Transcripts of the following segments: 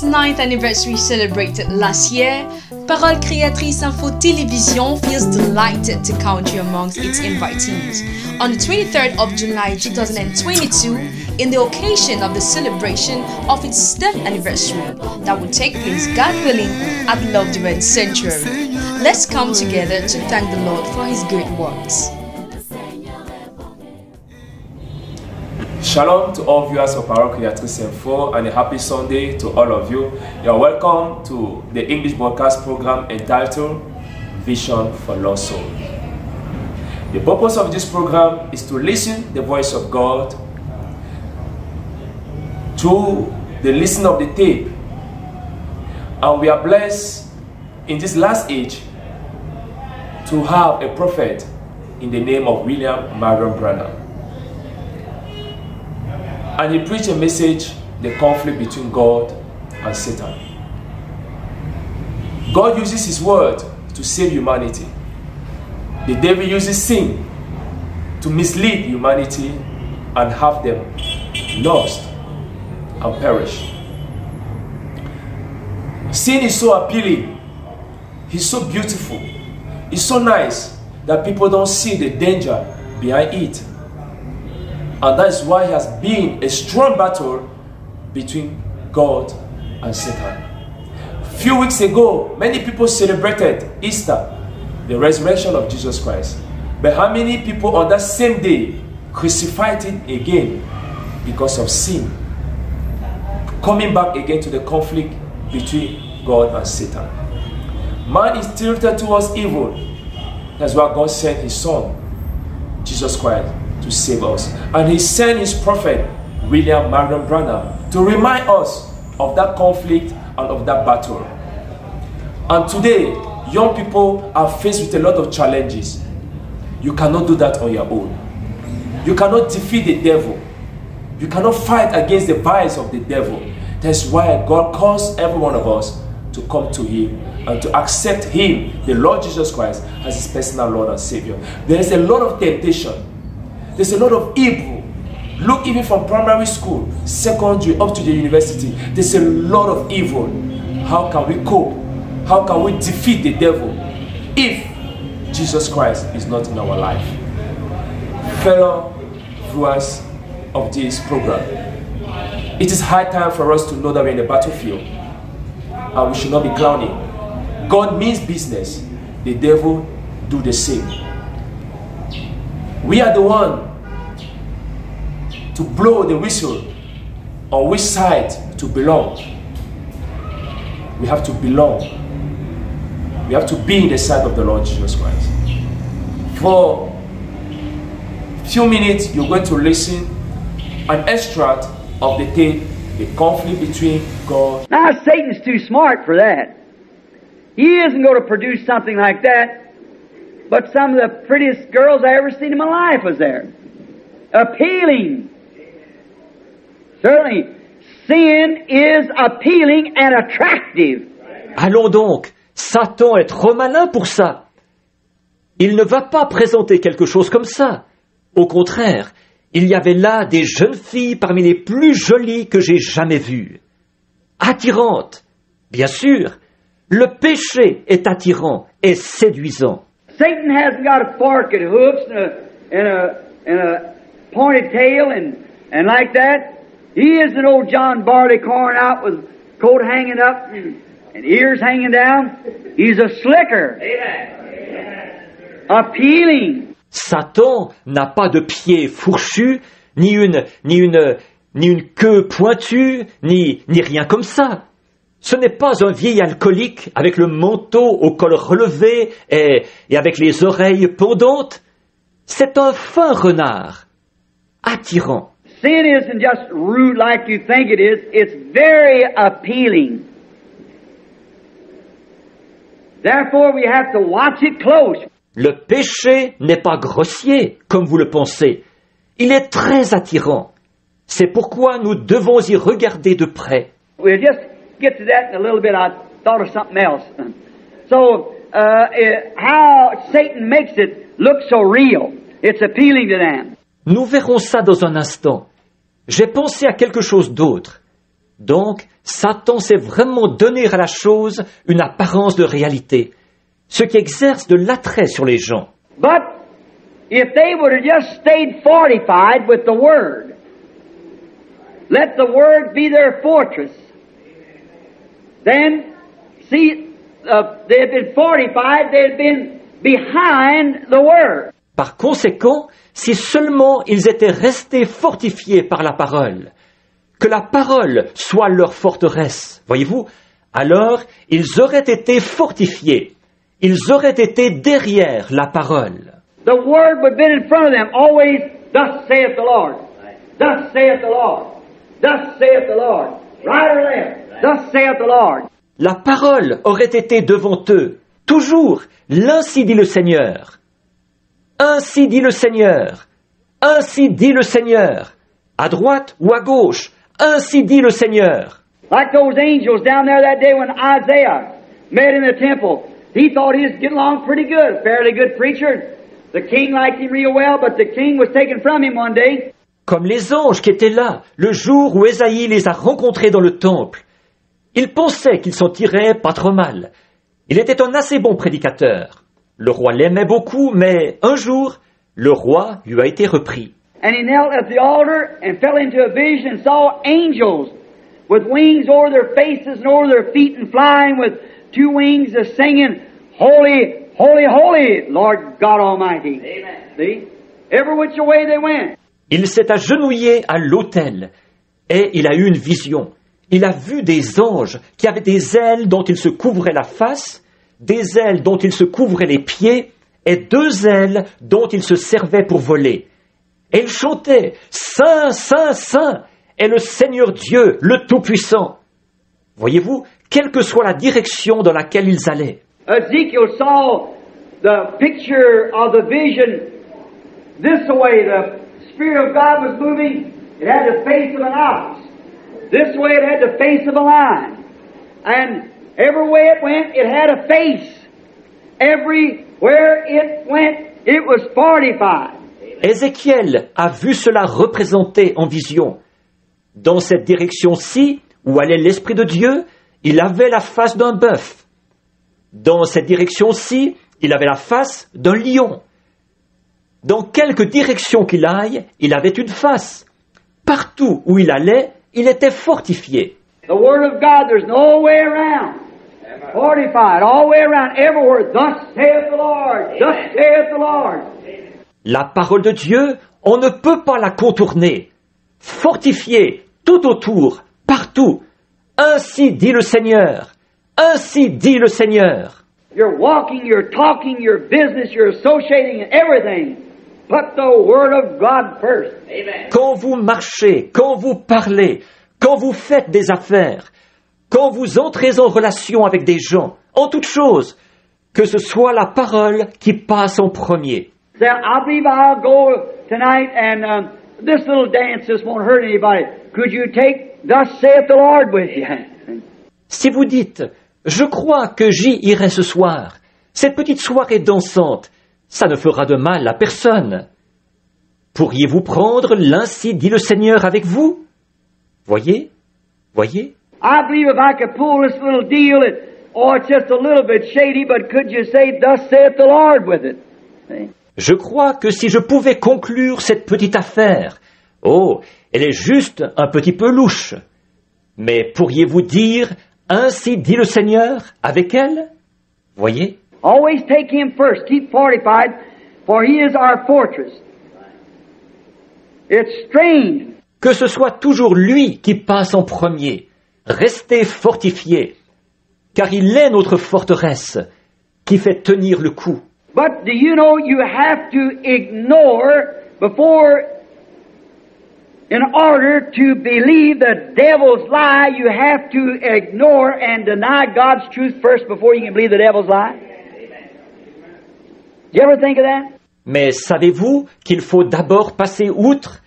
9th anniversary celebrated last year, Parole Créatrice Info Télévision feels delighted to count you amongst its invitees on the 23rd of July 2022 in the occasion of the celebration of its 10th anniversary that will take place, God willing, at Love Divine Sanctuary. Let's come together to thank the Lord for His great works. Shalom to all viewers of Parole Créatrice Info and a happy Sunday to all of you. You are welcome to the English broadcast program entitled Vision for Lost Soul. The purpose of this program is to listen the voice of God through the listening of the tape. And we are blessed in this last age to have a prophet in the name of William Marion Branham. And he preached a message, the conflict between God and Satan. God uses his word to save humanity. The devil uses sin to mislead humanity and have them lost and perish. Sin is so appealing, it's so beautiful, it's so nice that people don't see the danger behind it. And that is why it has been a strong battle between God and Satan. A few weeks ago, many people celebrated Easter, the resurrection of Jesus Christ. But how many people on that same day crucified Him again because of sin? Coming back again to the conflict between God and Satan. Man is tilted towards evil. That's why God sent His Son, Jesus Christ, to save us. And He sent His prophet, William Marion Branham, to remind us of that conflict and of that battle. And today, young people are faced with a lot of challenges. You cannot do that on your own. You cannot defeat the devil. You cannot fight against the vice of the devil. That's why God calls every one of us to come to Him and to accept Him, the Lord Jesus Christ, as His personal Lord and Savior. There is a lot of temptation. There's a lot of evil. Look, even from primary school, secondary, up to the university, there's a lot of evil. How can we cope? How can we defeat the devil if Jesus Christ is not in our life? Fellow viewers of this program, it is high time for us to know that we're in the battlefield and we should not be clowning. God means business. The devil do the same. We are the one to blow the whistle on which side to belong. We have to belong. We have to be in the side of the Lord Jesus Christ. For a few minutes, you're going to listen an extract of the tape, the conflict between God. Now, Satan's too smart for that. He isn't going to produce something like that. But some of the prettiest girls I ever seen in my life was there. Appealing. Certainly, sin is appealing and attractive. Allons donc, Satan est trop malin pour ça. Il ne va pas présenter quelque chose comme ça. Au contraire, il y avait là des jeunes filles parmi les plus jolies que j'ai jamais vues. Attirantes, bien sûr. Le péché est attirant et séduisant. Satan hasn't got a forked hoofs and a pointed tail and like that. He isn't old John Barleycorn out with coat hanging up and ears hanging down. He's a slicker. Appealing. Satan n'a pas de pieds fourchus, ni une queue pointue, ni rien comme ça. Ce n'est pas un vieil alcoolique avec le manteau au col relevé et avec les oreilles pendantes. C'est un fin renard, attirant. Sin isn't just rude like you think it is. It's very appealing. Therefore, we have to watch it close. Le péché n'est pas grossier, comme vous le pensez. Il est très attirant. C'est pourquoi nous devons y regarder de près. We'll just get to that in a little bit. I thought of something else. So, how Satan makes it look so real. It's appealing to them. Nous verrons ça dans un instant. J'ai pensé à quelque chose d'autre. Donc, Satan sait vraiment donner à la chose une apparence de réalité, ce qui exerce de l'attrait sur les gens. But if they would have just stayed fortified with the Word, let the Word be their fortress, then, see, they had been fortified, they had been behind the Word. Par conséquent, si seulement ils étaient restés fortifiés par la parole, que la parole soit leur forteresse, voyez-vous, alors ils auraient été fortifiés, ils auraient été derrière la parole. The Word would have been in front of them, always, thus saith the Lord, thus saith the Lord, thus saith the Lord, right or left, thus saith the Lord. La parole aurait été devant eux, toujours, l'ainsi dit le Seigneur. Ainsi dit le Seigneur. Ainsi dit le Seigneur. À droite ou à gauche, ainsi dit le Seigneur. Like those angels down there that day when Isaiah met in the temple. He thought he was getting along pretty good, fairly good preacher. The king liked him real well, but the king was taken from him one day. Comme les anges qui étaient là, le jour où Ésaïe les a rencontrés dans le temple. Ils pensaient qu'ils s'en tiraient pas trop mal. Il était un assez bon prédicateur. Le roi l'aimait beaucoup, mais un jour, le roi lui a été repris. And he knelt at the altar and fell into a vision and saw angels with wings over their faces and over their feet and flying with two wings singing, Holy, Holy, Holy, Lord God Almighty. Amen. See? Every which way they went. Il s'est agenouillé à l'autel et il a eu une vision. Il a vu des anges qui avaient des ailes dont ils se couvraient la face, des ailes dont ils se couvraient les pieds et deux ailes dont ils se servaient pour voler. Et ils chantaient « Saint, Saint, Saint est le Seigneur Dieu, le Tout-Puissant ». Voyez-vous, quelle que soit la direction dans laquelle ils allaient. Ezekiel saw the picture of the vision this way. The Spirit of God was moving. It had the face of an ox. This way it had the face of a lion. And every way it went, it had a face. Everywhere it went, it was fortified. Ézéchiel a vu cela représenté en vision. Dans cette direction-ci, où allait l'Esprit de Dieu, il avait la face d'un bœuf. Dans cette direction-ci, il avait la face d'un lion. Dans quelque direction qu'il aille, il avait une face. Partout où il allait, il était fortifié. The Word of God, there's no way around. Fortified, all the way around, everywhere. Thus saith the Lord, thus saith the Lord. La parole de Dieu, on ne peut pas la contourner. Fortifiée, tout autour, partout. Ainsi dit le Seigneur. Ainsi dit le Seigneur. You're walking, you're talking, your business, you're associating and everything. Put the Word of God first. Amen. Quand vous marchez, quand vous parlez, quand vous faites des affaires, quand vous entrez en relation avec des gens, en toutes choses, que ce soit la parole qui passe en premier. So I believe I'll go tonight and this little dance just won't hurt anybody. Could you take thus saith the Lord with you? Si vous dites, je crois que j'y irai ce soir, cette petite soirée dansante, ça ne fera de mal à personne. Pourriez-vous prendre l'ainsi dit le Seigneur avec vous? Voyez? Voyez? I believe if I could pull this little deal, it's just a little bit shady, but could you say, thus saith the Lord with it? See? Je crois que si je pouvais conclure cette petite affaire, oh, elle est juste un petit peu louche. Mais pourriez-vous dire, ainsi dit le Seigneur avec elle? Voyez? Always take Him first. Keep fortified, for He is our fortress. It's strange. Que ce soit toujours lui qui passe en premier. Restez fortifiés, car il est notre forteresse qui fait tenir le coup. But do you know you have to ignore before, in order to believe the devil's lie, you have to ignore and deny God's truth first before you can believe the devil's lie? Do you ever think of that? Mais savez-vous qu'il faut d'abord passer outre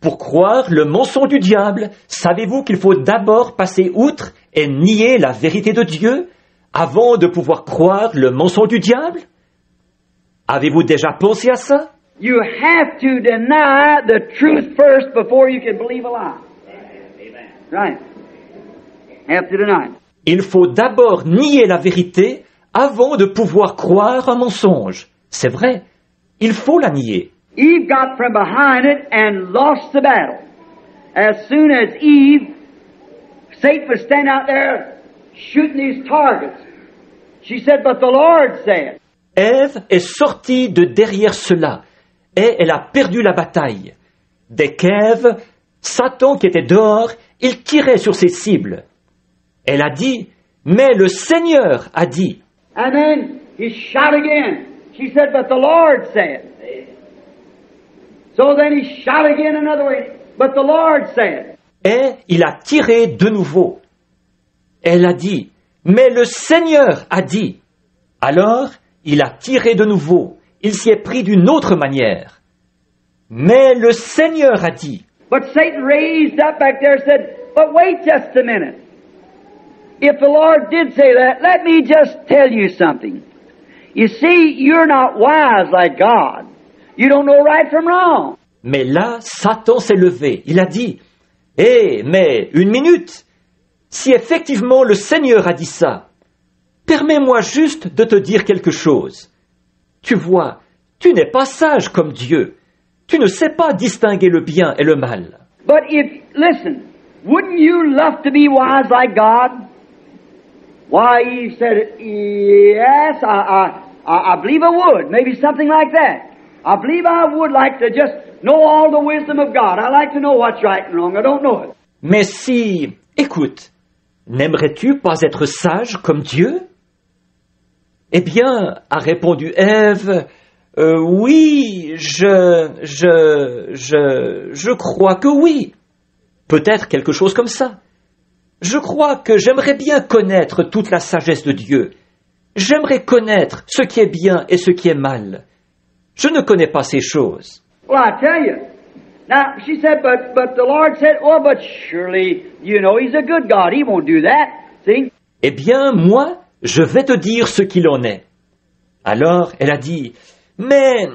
pour croire le mensonge du diable? Savez-vous qu'il faut d'abord passer outre et nier la vérité de Dieu avant de pouvoir croire le mensonge du diable? Avez-vous déjà pensé à ça? You have to deny the truth first before you can believe a lie. Right. have to deny it. Il faut d'abord nier la vérité avant de pouvoir croire un mensonge. C'est vrai, il faut la nier. Eve got from behind it and lost the battle. As soon as Eve, Satan was standing out there shooting these targets. She said, but the Lord said. Ève est sortie de derrière cela et elle a perdu la bataille. Dès qu'Ève, Satan qui était dehors, il tirait sur ses cibles. Elle a dit, mais le Seigneur a dit. And then he shot again. She said, but the Lord said. So then he shot again another way, but the Lord said. Et il a tiré de nouveau. Elle a dit, mais le Seigneur a dit. Alors, il a tiré de nouveau. Il s'y est pris d'une autre manière. Mais le Seigneur a dit. But Satan raised up back there and said, but wait just a minute. If the Lord did say that, let me just tell you something. You see, you're not wise like God. You don't know right from wrong. Mais là, Satan s'est levé. Il a dit, mais une minute. Si effectivement le Seigneur a dit ça, permets-moi juste de te dire quelque chose. Tu vois, tu n'es pas sage comme Dieu. Tu ne sais pas distinguer le bien et le mal. But listen, wouldn't you love to be wise like God? Why, Eve said, yes, I believe I would. Maybe something like that. I believe I would like to just know all the wisdom of God. I like to know what's right and wrong. I don't know it. Mais si, écoute, n'aimerais-tu pas être sage comme Dieu? Eh bien, a répondu Ève, oui, je crois que oui. Peut-être quelque chose comme ça. Je crois que j'aimerais bien connaître toute la sagesse de Dieu. J'aimerais connaître ce qui est bien et ce qui est mal. Je ne connais pas ces choses. Well, I tell you. Now, she said, but the Lord said, oh, but surely, you know, He's a good God. He won't do that. See? Eh bien, moi, je vais te dire ce qu'il en est. Alors, elle a dit, mais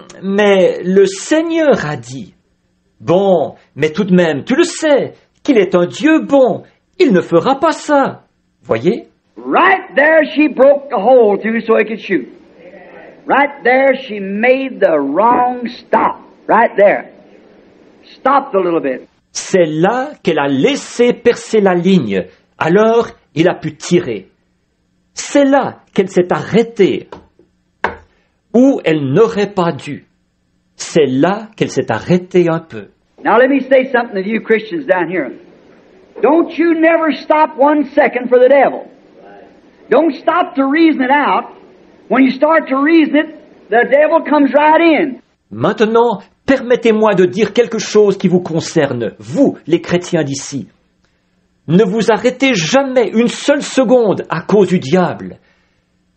le Seigneur a dit. Bon, mais tout de même, tu le sais, qu'il est un Dieu bon. Il ne fera pas ça. Voyez? Right there she broke the hole through so he could shoot. Right there she made the wrong stop. Right there. Stopped a little bit. C'est là qu'elle a laissé percer la ligne. Alors, il a pu tirer. C'est là qu'elle s'est arrêtée. Où elle n'aurait pas dû. C'est là qu'elle s'est arrêtée un peu. Now let me say something to you Christians down here. Don't you never stop 1 second for the devil. Don't stop to reason it out. When you start to reason it, the devil comes right in. Maintenant, permettez-moi de dire quelque chose qui vous concerne, vous, les chrétiens d'ici. Ne vous arrêtez jamais une seule seconde à cause du diable.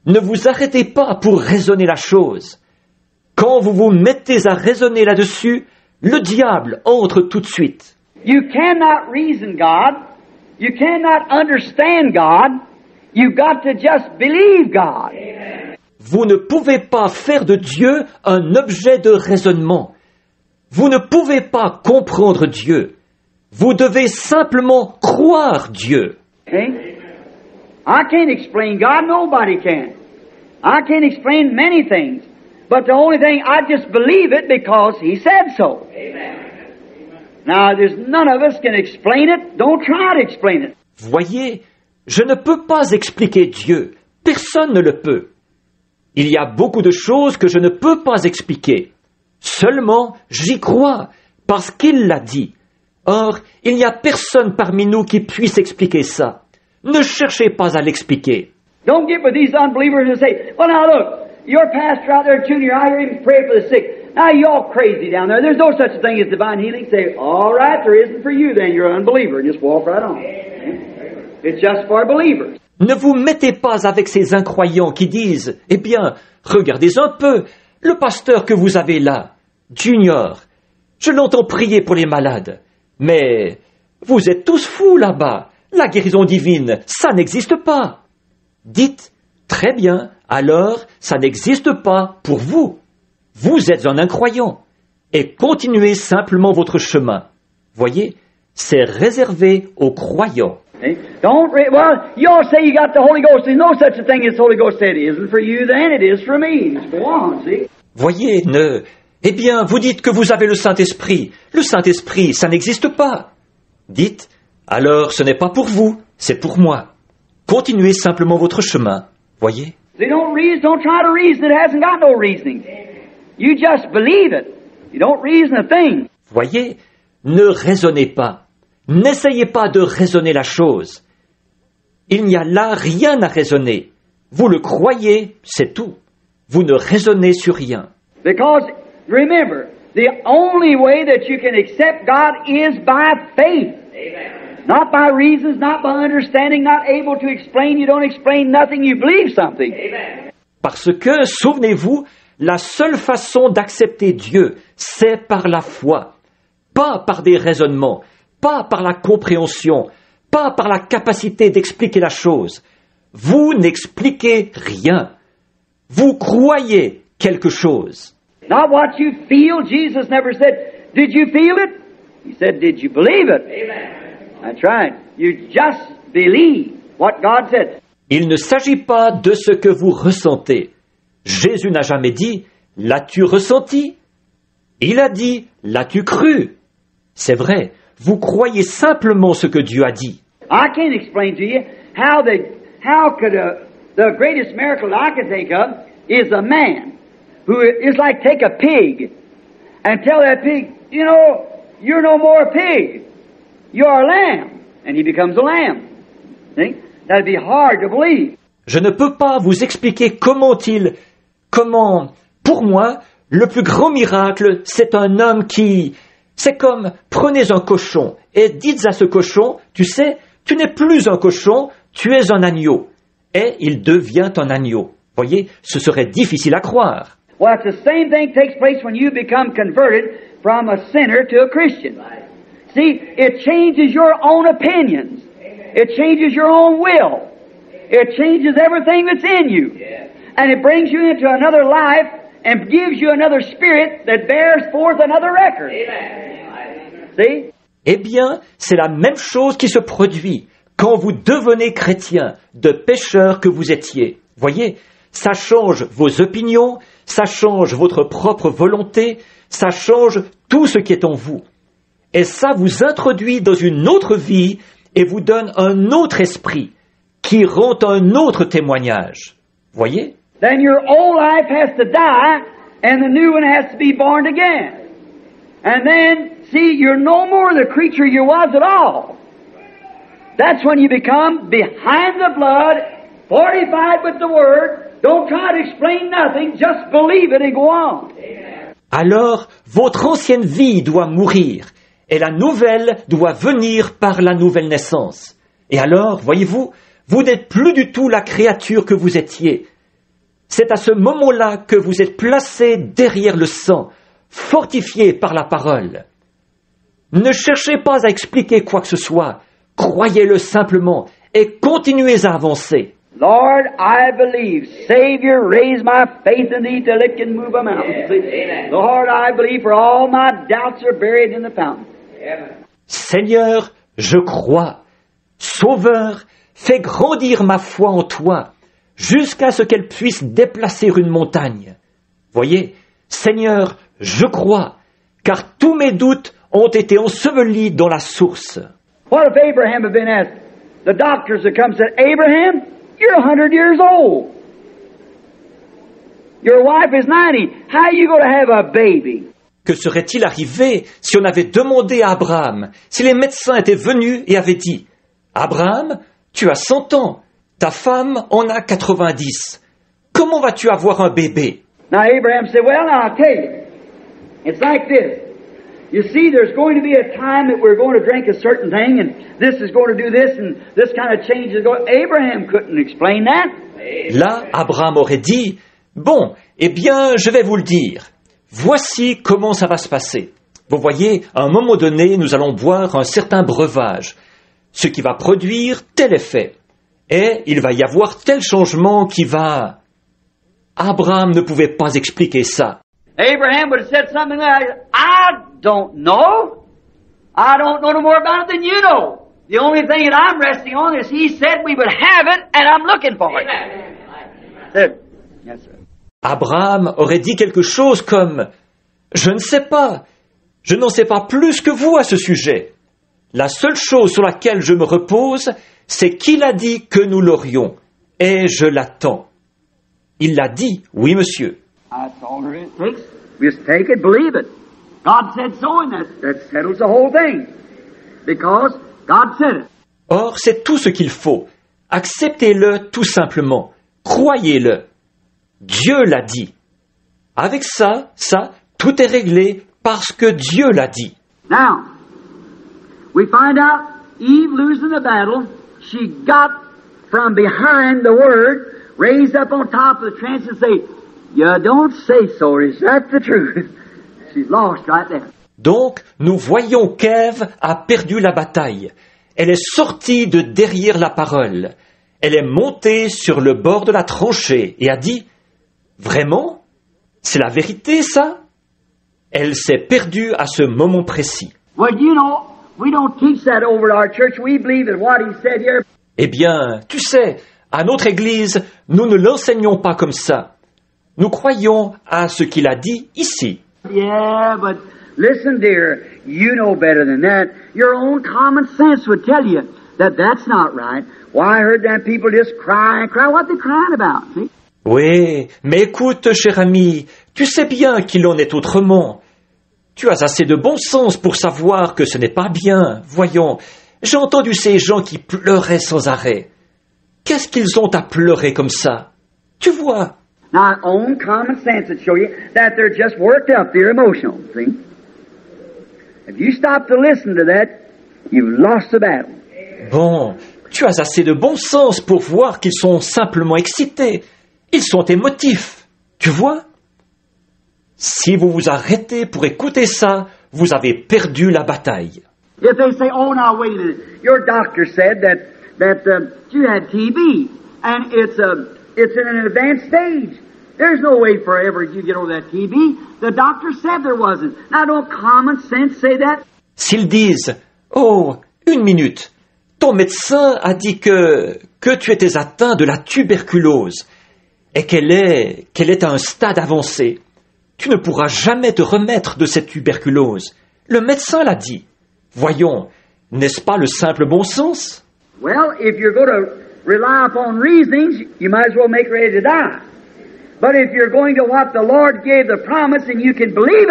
Ne vous arrêtez pas pour raisonner la chose. Quand vous vous mettez à raisonner là-dessus, le diable entre tout de suite. You cannot reason God. You cannot understand God. You've got to just believe God. Vous ne pouvez pas faire de Dieu un objet de raisonnement. Vous ne pouvez pas comprendre Dieu. Vous devez simplement croire Dieu. Okay? I can't explain God. Nobody can. I can't explain many things. But the only thing, I just believe it because He said so. Now, there's none of us can explain it. Don't try to explain it. Voyez, je ne peux pas expliquer Dieu. Personne ne le peut. Il y a beaucoup de choses que je ne peux pas expliquer. Seulement, j'y crois, parce qu'il l'a dit. Or, il n'y a personne parmi nous qui puisse expliquer ça. Ne cherchez pas à l'expliquer. Don't get with these unbelievers and say, well, now look, your pastor out there, Junior, I hear him pray for the sick. Now, you all crazy down there. There's no such a thing as divine healing. Say, all right, there isn't for you then. You're an unbeliever. Just walk right on. It's just for believers. Ne vous mettez pas avec ces incroyants qui disent, eh bien, regardez un peu, le pasteur que vous avez là, Junior, je l'entends prier pour les malades. Mais vous êtes tous fous là-bas. La guérison divine, ça n'existe pas. Dites, très bien, alors ça n'existe pas pour vous. Vous êtes un incroyant. Et continuez simplement votre chemin. Voyez, c'est réservé aux croyants. See? Well, you all say you got the Holy Ghost. There's no such a thing as the Holy Ghost said. It isn't for you then, it is for me. Just go on, see? Voyez, eh bien, vous dites que vous avez le Saint-Esprit. Le Saint-Esprit, ça n'existe pas. Dites, alors ce n'est pas pour vous, c'est pour moi. Continuez simplement votre chemin, voyez? Don't try to reason. It hasn't got no reasoning. You just believe it. You don't reason a thing. Voyez, ne raisonnez pas. N'essayez pas de raisonner la chose. Il n'y a là rien à raisonner. Vous le croyez, c'est tout. Vous ne raisonnez sur rien. Because, remember, the only way that you can accept God is by faith. Amen. Not by reasons, not by understanding, not able to explain. You don't explain nothing, you believe something. Amen. Parce que, souvenez-vous, la seule façon d'accepter Dieu, c'est par la foi. Pas par des raisonnements, pas par la compréhension, pas par la capacité d'expliquer la chose. Vous n'expliquez rien. Vous croyez quelque chose. Not what you feel. Jesus never said, did you feel it? He said, did you believe it? Amen. That's right. You just believe what God said. Il ne s'agit pas de ce que vous ressentez. Jésus n'a jamais dit, l'as-tu ressenti? Il a dit, l'as-tu cru? C'est vrai, vous croyez simplement ce que Dieu a dit. I can't explain to you how could the greatest miracle I can think of is a man who is like take a pig and tell that pig, you know, you're no more a pig, you're a lamb, and he becomes a lamb. See? That'd be hard to believe. Je ne peux pas vous expliquer pour moi, le plus grand miracle, c'est un homme c'est comme, prenez un cochon et dites à ce cochon, tu sais, tu n'es plus un cochon, tu es un agneau. Et il devient un agneau. Voyez, ce serait difficile à croire. Well, it's the same thing takes place when you become converted from a sinner to a Christian. See, it changes your own opinions. It changes your own will. It changes everything that's in you. And it brings you into another life and gives you another spirit that bears forth another record. See? Eh bien, c'est la même chose qui se produit quand vous devenez chrétien, de pécheur que vous étiez. Voyez, ça change vos opinions, ça change votre propre volonté, ça change tout ce qui est en vous. Et ça vous introduit dans une autre vie et vous donne un autre esprit qui rend un autre témoignage. Voyez? Then your old life has to die and the new one has to be born again. And then, see, you're no more the creature you was at all. That's when you become behind the blood, fortified with the Word. Don't try to explain nothing, just believe it and go on. Alors, votre ancienne vie doit mourir, et la nouvelle doit venir par la nouvelle naissance. Et alors, voyez-vous, vous n'êtes plus du tout la créature que vous étiez. C'est à ce moment-là que vous êtes placé derrière le sang, fortifié par la parole. Ne cherchez pas à expliquer quoi que ce soit. Croyez-le simplement et continuez à avancer. Lord, I believe. Savior, raise my faith in thee till it can move a mountain. Lord, I believe, for all my doubts are buried in the fountain. Seigneur, je crois. Sauveur, fais grandir ma foi en toi, jusqu'à ce qu'elle puisse déplacer une montagne. Voyez, Seigneur, je crois, car tous mes doutes ont été ensevelis dans la source. What if Abraham had been asked? The doctors had come and said, Abraham, you're 100 years old. Your wife is 90. How are you going to have a baby? Que serait-il arrivé si on avait demandé à Abraham, si les médecins étaient venus et avaient dit, Abraham, tu as 100 ans, ta femme en a 90. Comment vas-tu avoir un bébé? Now Abraham said, well, now I'll tell you. It's like this. You see, there's going to be a time that we're going to drink a certain thing, and this is going to do this, and this kind of change is going. Abraham couldn't explain that. Là, Abraham aurait dit, bon, eh bien, je vais vous le dire. Voici comment ça va se passer. Vous voyez, à un moment donné, nous allons boire un certain breuvage, ce qui va produire tel effet. Et il va y avoir tel changement qui va... Abraham ne pouvait pas expliquer ça. Abraham would have said something like, I don't know no more about it than you know. The only thing that I'm resting on is He said we would have it, and I'm looking for it. Yes, sir. Abraham aurait dit quelque chose comme « Je ne sais pas, je n'en sais pas plus que vous à ce sujet. La seule chose sur laquelle je me repose, c'est qu'il a dit que nous l'aurions, et je l'attends. » Il l'a dit, oui monsieur. That's all there is. Just take it, believe it. God said so, and that settles the whole thing. Because God said it. Or, c'est tout ce qu'il faut. Acceptez-le tout simplement. Croyez-le. Dieu l'a dit. Avec ça, tout est réglé parce que Dieu l'a dit. Now, we find out Eve losing the battle, she got from behind the word, raised up on top of the trench and say, "You don't say so, is that the truth?" She's lost right there. Donc, nous voyons qu'Ève a perdu la bataille. Elle est sortie de derrière la parole. Elle est montée sur le bord de la tranchée et a dit « Vraiment? C'est la vérité, ça ?» Elle s'est perdue à ce moment précis. Well, you know, we don't teach that over at our church. We believe that what he said here. Eh bien, tu sais, à notre église, nous ne l'enseignons pas comme ça. Nous croyons à ce qu'il a dit ici. Yeah, but listen, dear, you know better than that. Your own common sense would tell you that that's not right. Why, I heard them people just cry and cry. What they crying about? See? Oui, mais écoute, cher ami, tu sais bien qu'il en est autrement. Tu as assez de bon sens pour savoir que ce n'est pas bien. Voyons, j'ai entendu ces gens qui pleuraient sans arrêt. Qu'est-ce qu'ils ont à pleurer comme ça? Tu vois? Now, own common sense would show you that they're just worked up, they're emotional, see? If you stop to listen to that, you've lost the battle. Bon, tu as assez de bon sens pour voir qu'ils sont simplement excités. Ils sont émotifs, tu vois? Si vous vous arrêtez pour écouter ça, vous avez perdu la bataille. If they say, "Oh, now wait a minute, your doctor said that you had TB, and it's in an advanced stage. There's no way forever you get over that TB. The doctor said there wasn't. Now, don't common sense say that?" S'ils disent « Oh, une minute, ton médecin a dit que tu étais atteint de la tuberculose et qu'elle est à un stade avancé. Tu ne pourras jamais te remettre de cette tuberculose. Le médecin l'a dit. Voyons, n'est-ce pas le simple bon sens? Well, if you're going to rely upon reasonings, you might as well make ready to die. But if you're going to what the Lord gave the promise and you can believe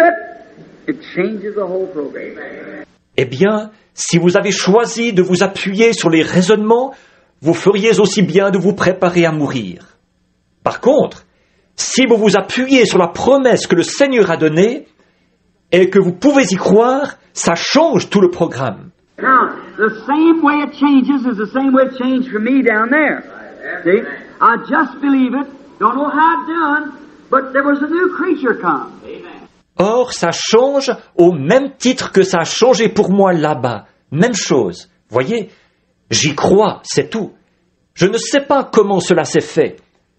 it changes the whole program. Eh bien, si vous avez choisi de vous appuyer sur les raisonnements, vous feriez aussi bien de vous préparer à mourir. Par contre, si vous vous appuyez sur la promesse que le Seigneur a donnée et que vous pouvez y croire, ça change tout le programme. Now, the same way it changes is the same way it changed for me down there. See? I just believe it. Don't know how it's done, but there was a new creature come. Or, ça change au même titre que ça a changé pour moi là-bas. Même chose. Voyez, j'y crois, c'est tout. Je ne sais pas comment cela s'est fait,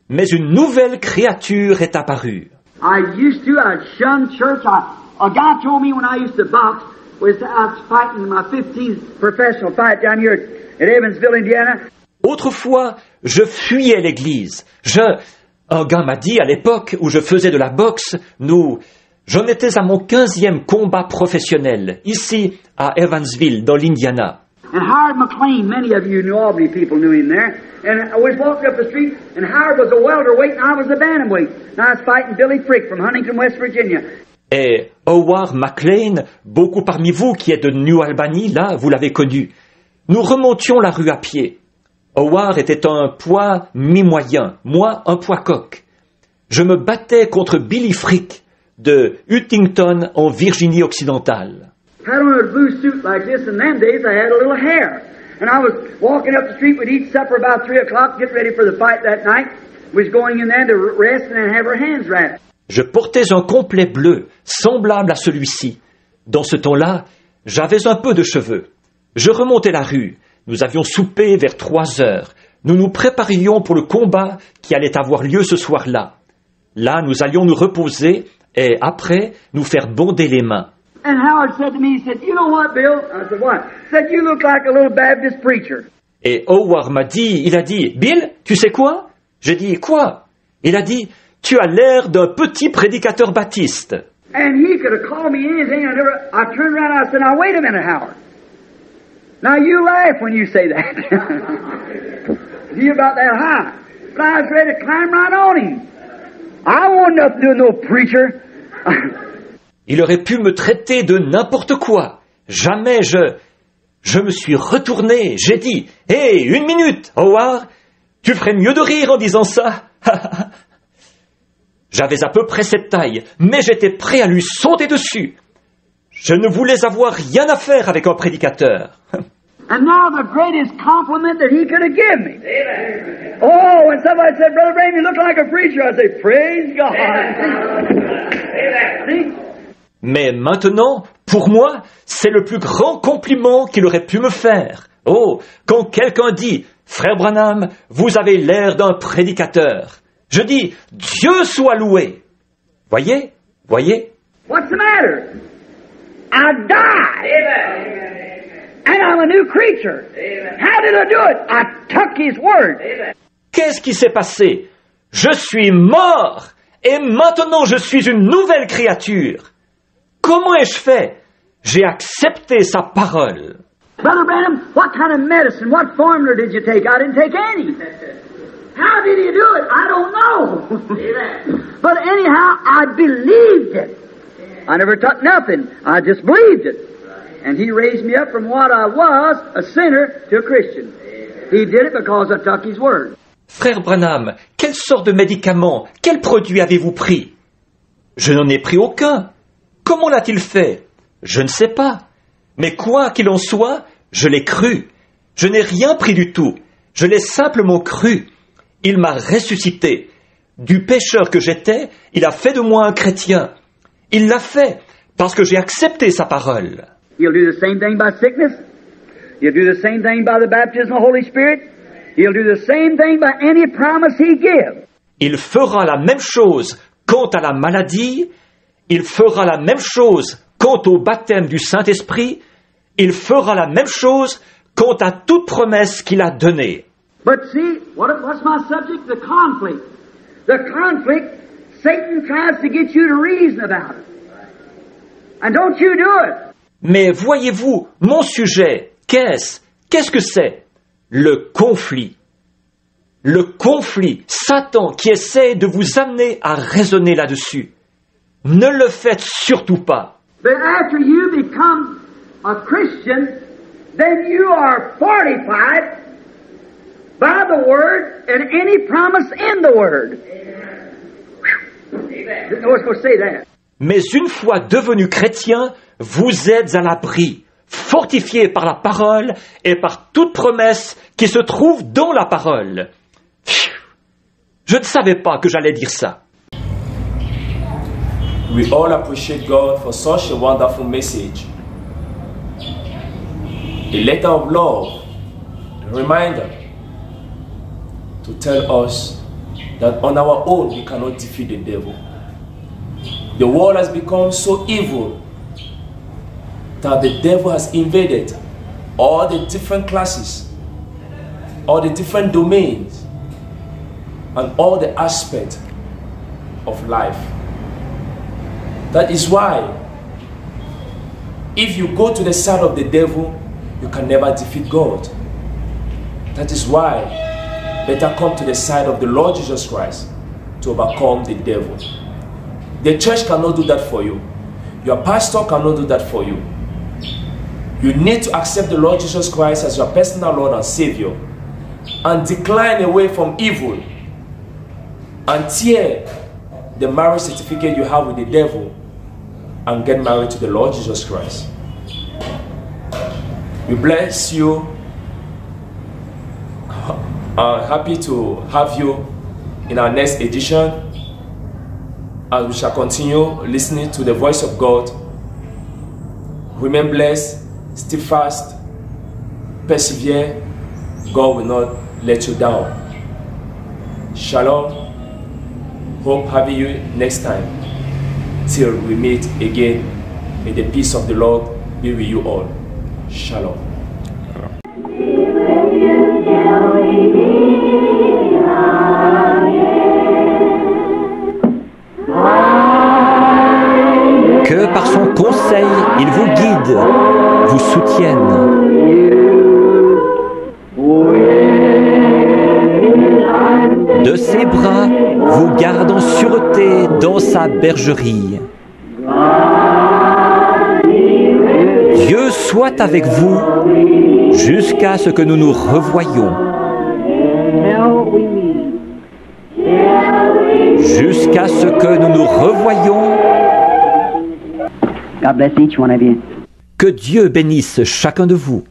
mais une nouvelle créature est apparue. I shunned church. A guy told me when I used to box, I was fighting my 15th professional fight down here at Evansville, Indiana. Autrefois, je fuyais l'église. Un gars m'a dit à l'époque où je faisais de la boxe, j'en étais à mon 15e combat professionnel, ici à Evansville, dans l'Indiana. And Howard McLean, many of you New Albany people knew him there. And I was walking up the street, and Howard was a welterweight, and I was a bantamweight. And I was fighting Billy Frick from Huntington, West Virginia. Et Howard McLean, beaucoup parmi vous qui êtes de New Albany, là, vous l'avez connu. Nous remontions la rue à pied. Howard était un poids mi-moyen, moi un poids coq. Je me battais contre Billy Frick de Huntington en Virginie occidentale. I had on a blue suit like this. In them days, I had a little hair. And I was walking up the street. We'd eat supper about 3 o'clock, get ready for the fight that night. We was going in there to rest and then have our hands wrapped. Je portais un complet bleu, semblable à celui-ci. Dans ce temps-là, j'avais un peu de cheveux. Je remontais la rue. Nous avions soupé vers 3 heures. Nous nous préparions pour le combat qui allait avoir lieu ce soir-là. Là, nous allions nous reposer et après, nous faire bonder les mains. And Howard said to me, he said, "You know what, Bill?" I said, "What?" He said, "You look like a little Baptist preacher." Et Howard m'a dit, il a dit, Bill, tu sais quoi? J'ai dit, quoi? Il a dit, tu as l'air d'un petit prédicateur baptiste. And he could have called me anything. I turned around and I said, "Now wait a minute, Howard. Now you laugh when you say that. You're about that high." But I was ready to climb right on him. I want nothing to do with no preacher. Il aurait pu me traiter de n'importe quoi. Jamais je me suis retourné. J'ai dit, hé, 1 minute, Howard, tu ferais mieux de rire en disant ça. J'avais à peu près cette taille, mais j'étais prêt à lui sauter dessus. Je ne voulais avoir rien à faire avec un prédicateur. And now the greatest compliment that he could have given me. Amen. Oh, when somebody said, "Brother Branham, you look like a preacher," I say, "Praise God." Amen. Mais maintenant, pour moi, c'est le plus grand compliment qu'il aurait pu me faire. Oh, quand quelqu'un dit, Frère Branham, vous avez l'air d'un prédicateur. Je dis, Dieu soit loué. Voyez? What's the matter? I died. Amen. And I'm a new creature. Amen. How did I do it? I took His word. Amen. Qu'est-ce qui s'est passé? Je suis mort et maintenant je suis une nouvelle créature. Comment ai-je fait? J'ai accepté sa parole. Brother Branham, what kind of medicine, what formula did you take? I didn't take any. How did you do it? I don't know. But anyhow, I believed it. I never took nothing. I just believed it. And He raised me up from what I was, a sinner, to a Christian. He did it because I took His word. Frère Branham, quelle sorte de médicament, quel produit avez-vous pris? Je n'en ai pris aucun. Comment l'a-t-il fait? Je ne sais pas. Mais quoi qu'il en soit, je l'ai cru. Je n'ai rien pris du tout. Je l'ai simplement cru. Il m'a ressuscité. Du pécheur que j'étais, il a fait de moi un chrétien. Il l'a fait parce que j'ai accepté sa parole. He'll do the same thing by sickness. He'll do the same thing by the baptism of the Holy Spirit. He'll do the same thing by any promise He gives. Il fera la même chose quant à la maladie. Il fera la même chose quant au baptême du Saint-Esprit. Il fera la même chose quant à toute promesse qu'il a donnée. But see, what's my subject? The conflict. The conflict, Satan tries to get you to reason about it. And don't you do it. Mais voyez-vous, mon sujet, qu'est-ce que c'est? Le conflit. Le conflit, Satan qui essaie de vous amener à raisonner là-dessus. Ne le faites surtout pas. But after you become a Christian, then you are fortified by the Word and any promise in the Word. Amen. I was going to say that. Mais une fois devenu chrétien, vous êtes à l'abri, fortifié par la parole et par toute promesse qui se trouve dans la parole. Je ne savais pas que j'allais dire ça. We all appreciate God for such a wonderful message. A letter of love, a reminder to tell us that on our own we cannot defeat the devil. The world has become so evil that the devil has invaded all the different classes, all the different domains, and all the aspects of life. That is why if you go to the side of the devil, you can never defeat God. That is why better come to the side of the Lord Jesus Christ to overcome the devil. The church cannot do that for you. Your pastor cannot do that for you. You need to accept the Lord Jesus Christ as your personal Lord and Savior and decline away from evil and tear the marriage certificate you have with the devil and get married to the Lord Jesus Christ. We bless you. Happy to have you in our next edition, as we shall continue listening to the voice of God. Remain blessed, stay fast, persevere. God will not let you down. Shalom. Hope having you next time till we meet again May the peace of the Lord be with you all. Shalom. Que par son conseil, il vous guide, vous soutienne. De ses bras, vous garde en sûreté dans sa bergerie. Dieu soit avec vous jusqu'à ce que nous nous revoyions. Jusqu'à ce que nous nous revoyions. God bless each one of you. Que Dieu bénisse chacun de vous.